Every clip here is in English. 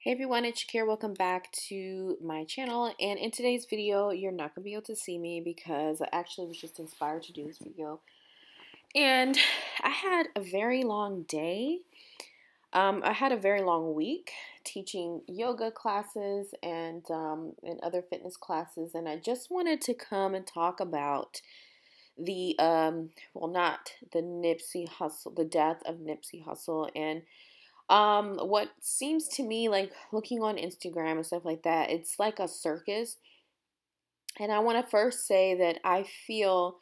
Hey everyone, it's Shakira. Welcome back to my channel. And in today's video, you're not going to be able to see me because I actually was just inspired to do this video. And I had a very long day. I had a very long week teaching yoga classes and other fitness classes. And I just wanted to come and talk about not the Nipsey Hustle, the death of Nipsey Hustle, and what seems to me, like looking on Instagram and stuff like that, it's like a circus. And I want to first say that I feel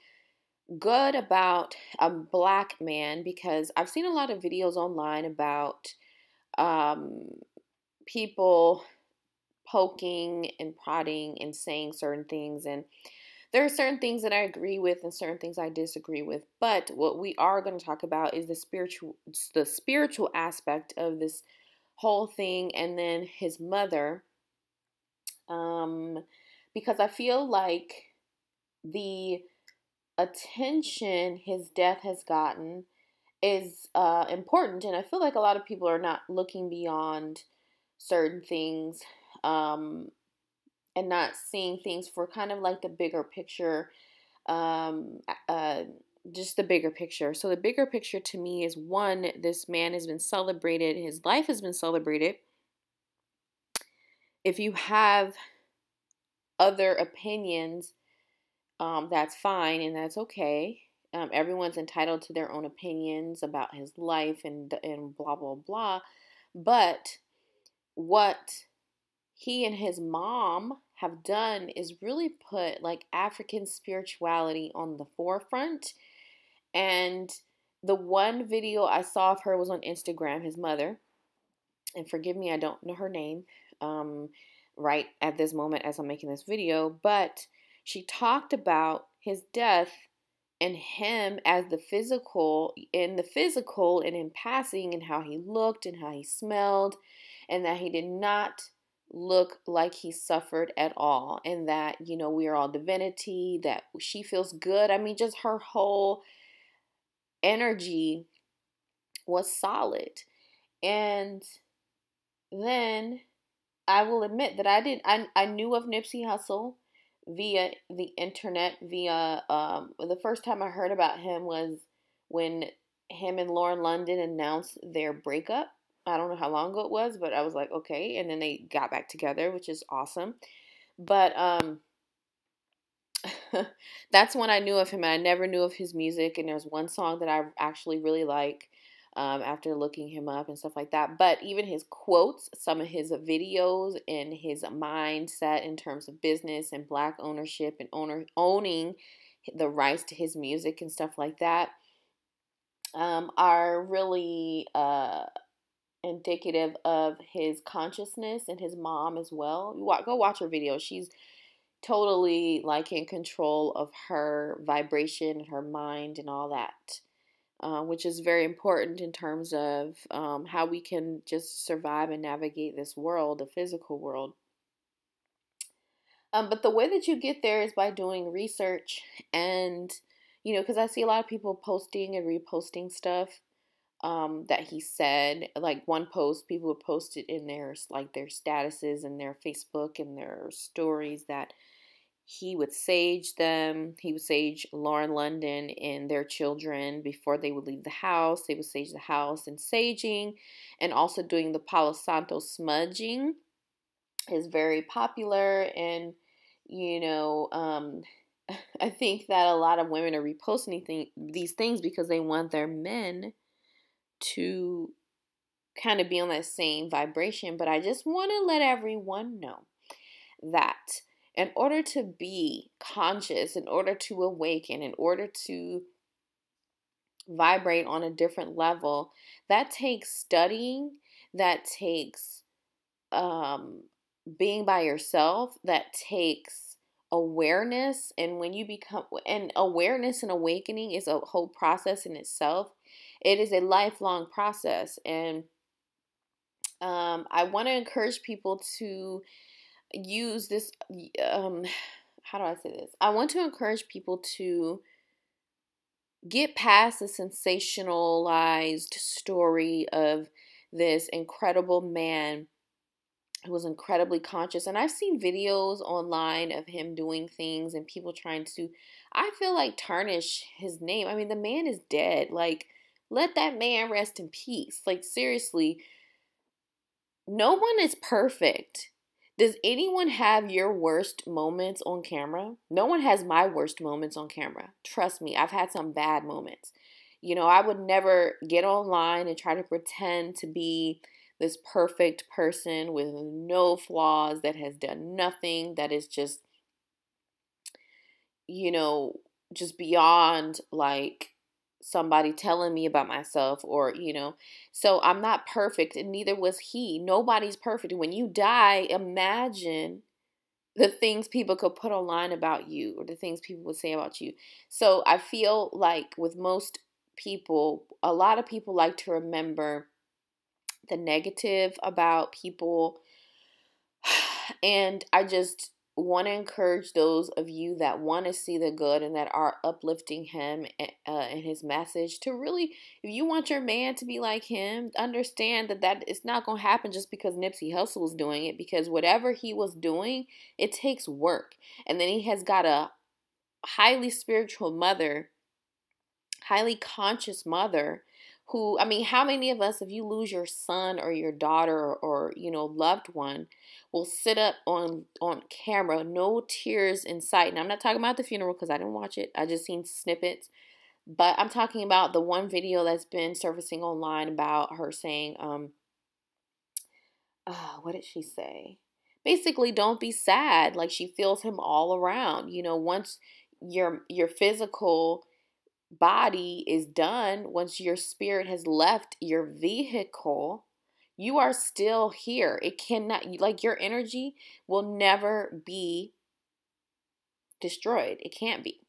good about a black man because I've seen a lot of videos online about um, people poking and prodding and saying certain things, and there are certain things that I agree with and certain things I disagree with. But what we are going to talk about is the spiritual aspect of this whole thing, and then his mother. Because I feel like the attention his death has gotten is important, and I feel like a lot of people are not looking beyond certain things. And not seeing things for kind of like the bigger picture, um, uh, just the bigger picture. So the bigger picture to me is, one, this man has been celebrated, his life has been celebrated. If you have other opinions, that's fine and that's okay. Everyone's entitled to their own opinions about his life and blah blah blah. But what he and his mom have done is really put like African spirituality on the forefront. And the one video I saw of her was on Instagram, his mother. And forgive me, I don't know her name right at this moment as I'm making this video. But she talked about his death and him as the physical, and in passing, and how he looked and how he smelled, and that he did not look like he suffered at all, and that, we are all divinity, that she feels good. I mean, just her whole energy was solid. And then I will admit that I knew of Nipsey Hustle via the internet, via the first time I heard about him was when him and Lauren London announced their breakup. I don't know how long ago it was, but I was like, okay. And then they got back together, which is awesome. But that's when I knew of him, and I never knew of his music. And there's one song that I actually really like after looking him up and stuff like that. But even his quotes, some of his videos, and his mindset in terms of business and black ownership and owning the rights to his music and stuff like that, are really indicative of his consciousness, and his mom as well. Go watch her video. She's totally like in control of her vibration, her mind, and all that, which is very important in terms of how we can just survive and navigate this world, the physical world. But the way that you get there is by doing research, and because I see a lot of people posting and reposting stuff that he said. Like one post, people would post it in their statuses and their Facebook and their stories that he would sage them. He would sage Lauren London and their children before they would leave the house. They would sage the house, and saging, and also doing the Palo Santo smudging is very popular. And I think that a lot of women are reposting these things because they want their men to kind of be on that same vibration. But I just want to let everyone know that in order to be conscious, in order to awaken, in order to vibrate on a different level, that takes studying, that takes being by yourself, that takes awareness. And when you become, and awareness and awakening is a whole process in itself. It is a lifelong process. And I want to encourage people to use this, how do I say this? I want to encourage people to get past the sensationalized story of this incredible man He was incredibly conscious. And I've seen videos online of him doing things and people trying to, I feel like, tarnish his name. I mean, the man is dead. Like, let that man rest in peace. Like, seriously, no one is perfect. Does anyone have your worst moments on camera? No one has my worst moments on camera. Trust me, I've had some bad moments. You know, I would never get online and try to pretend to be this perfect person with no flaws, that has done nothing, that is just, you know, just beyond like somebody telling me about myself, or, you know. So I'm not perfect, and neither was he. Nobody's perfect. When you die, imagine the things people could put online about you, or the things people would say about you. So I feel like with most people, a lot of people like to remember the negative about people. And I just want to encourage those of you that want to see the good and that are uplifting him and his message to really, if you want your man to be like him, understand that it's not going to happen just because Nipsey Hussle was doing it, because whatever he was doing, it takes work. And then he has got a highly spiritual mother, highly conscious mother, who, I mean, how many of us, if you lose your son or your daughter, or you know, loved one, will sit up on camera, no tears in sight. And I'm not talking about the funeral because I didn't watch it. I just seen snippets. But I'm talking about the one video that's been surfacing online about her saying, what did she say? Basically, don't be sad. Like, she feels him all around. You know, once your physical body is done, once your spirit has left your vehicle, you are still here. It cannot, like, your energy will never be destroyed. It can't be.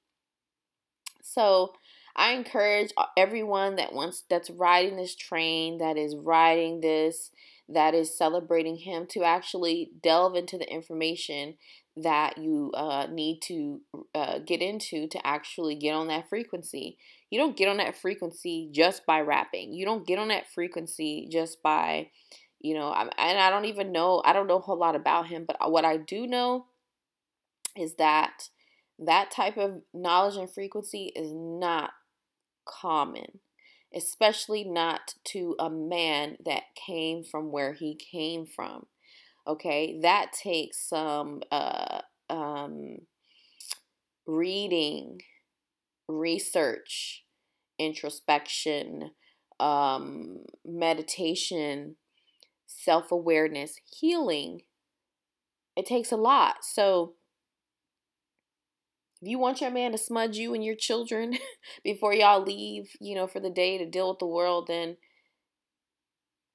So I encourage everyone that's riding this train, that is riding this, that is celebrating him, to actually delve into the information that you need to get into to actually get on that frequency. You don't get on that frequency just by rapping. You don't get on that frequency just by, you know, and I don't even know, I don't know a whole lot about him, but what I do know is that that type of knowledge and frequency is not common, especially not to a man that came from where he came from. Okay, that takes some reading, research, introspection, meditation, self-awareness, healing. It takes a lot. So if you want your man to smudge you and your children before y'all leave, you know, for the day to deal with the world, then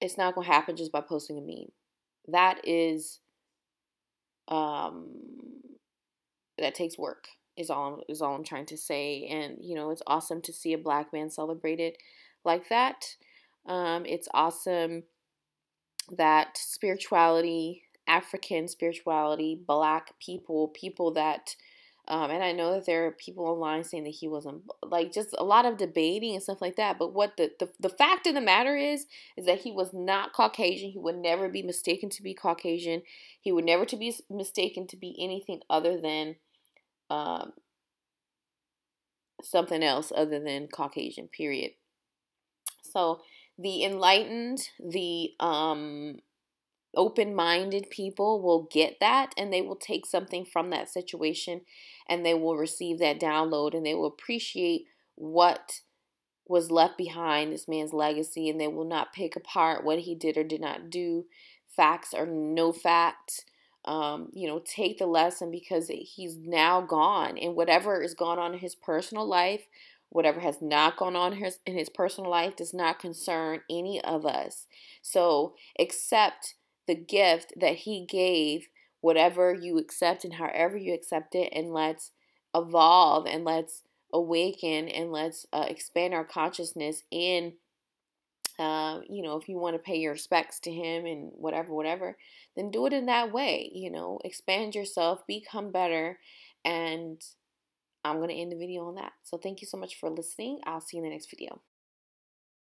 it's not going to happen just by posting a meme. That is, that takes work, is all I'm trying to say. And, you know, it's awesome to see a black man celebrated like that. It's awesome that spirituality, African spirituality, black people that, and I know that there are people online saying that he wasn't, like, just a lot of debating and stuff like that. But what the fact of the matter is that he was not Caucasian. He would never be mistaken to be Caucasian. He would never to be mistaken to be anything other than something else other than Caucasian, period. So the enlightened, the open-minded people will get that, and they will take something from that situation, and they will receive that download, and they will appreciate what was left behind, this man's legacy, and they will not pick apart what he did or did not do, facts or no facts. You know, take the lesson, because he's now gone, and whatever is going on in his personal life, whatever has not gone on in his personal life, does not concern any of us. So accept the gift that he gave, whatever you accept and however you accept it, and let's evolve, and let's awaken, and let's expand our consciousness in, you know, if you want to pay your respects to him and whatever, then do it in that way. You know, expand yourself, become better, and I'm going to end the video on that. So thank you so much for listening. I'll see you in the next video.